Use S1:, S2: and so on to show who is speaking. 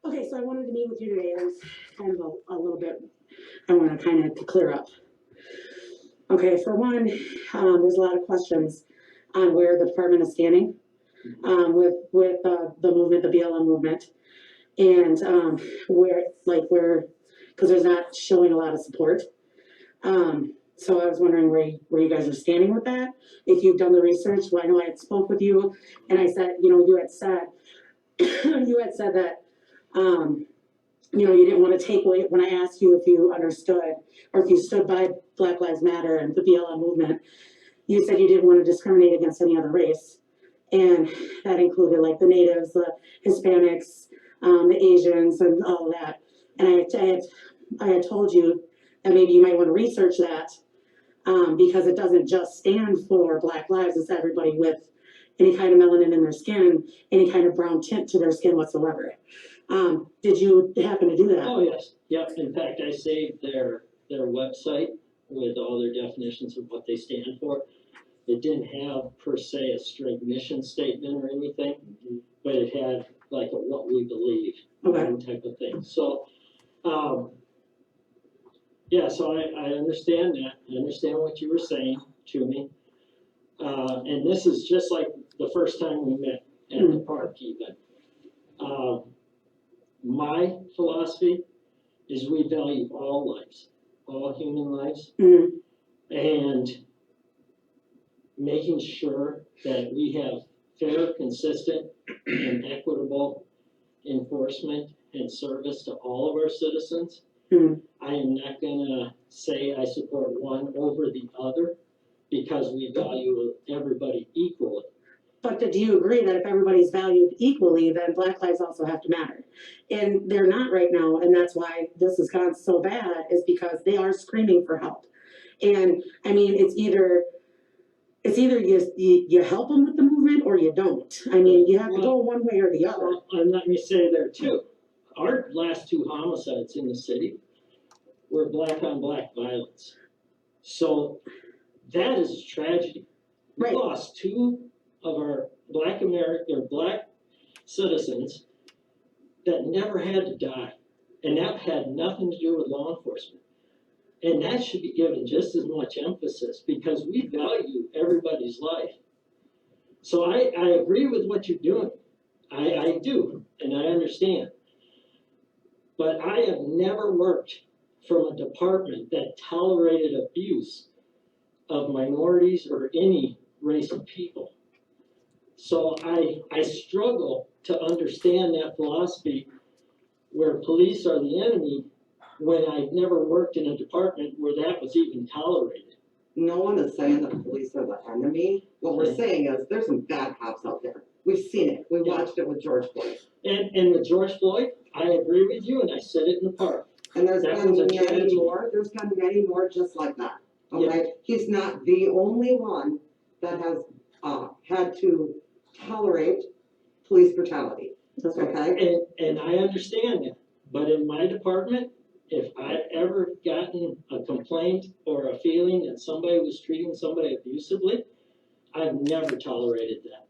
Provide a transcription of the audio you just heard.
S1: Okay, so I wanted to meet with you today. There's kind of a little bit I want to kind of clear up. Okay, for one, there's a lot of questions on where the department is standing with the movement, the BLM movement, and where because there's not showing a lot of support. So I was wondering where you guys are standing with that. If you've done the research, well, I know I had spoke with you, and I said, you had said that. You didn't want to take away when I asked you if you understood or if you stood by Black Lives Matter and the BLM movement. You said you didn't want to discriminate against any other race, and that included like the natives, the Hispanics, the Asians, and all of that. And I had told you that maybe you might want to research that because it doesn't just stand for Black lives. It's everybody with any kind of melanin in their skin, any kind of brown tint to their skin whatsoever. Did you happen to do that?
S2: Oh, yes. Yep. In fact, I saved their website with all their definitions of what they stand for. It didn't have per se a straight mission statement or anything, but it had like a what we believe type of thing. So, yeah, so I understand that. I understand what you were saying to me. And this is just like the first time we met at the park even. My philosophy is we value all lives, all human lives, and making sure that we have fair, consistent, and equitable enforcement and service to all of our citizens. I am not going to say I support one over the other because we value everybody equally.
S1: But do you agree that if everybody's valued equally, then Black lives also have to matter? And they're not right now, and that's why this has gone so bad, is because they are screaming for help. And I mean, it's either you help them with the movement or you don't. I mean, you have to go one way or the other.
S2: And let me say there too, our last 2 homicides in the city were black on black violence. So that is a tragedy. We lost 2 of our black citizens that never had to die. And that had nothing to do with law enforcement. And that should be given just as much emphasis because we value everybody's life. So I agree with what you're doing. I do, and I understand. But I have never worked from a department that tolerated abuse of minorities or any race of people. So I struggle to understand that philosophy where police are the enemy when I've never worked in a department where that was even tolerated.
S3: No one is saying that the police are the enemy. What we're saying is there's some bad cops out there. We've seen it. We watched it with George Floyd.
S2: And with George Floyd, I agree with you, and I said it in the park.
S3: And there's been many more. There's been many more just like that. Okay, yeah. He's not the only one that has had to tolerate police brutality. Okay,
S2: and I understand that, but in my department, if I've ever gotten a complaint or a feeling that somebody was treating somebody abusively, I've never tolerated that.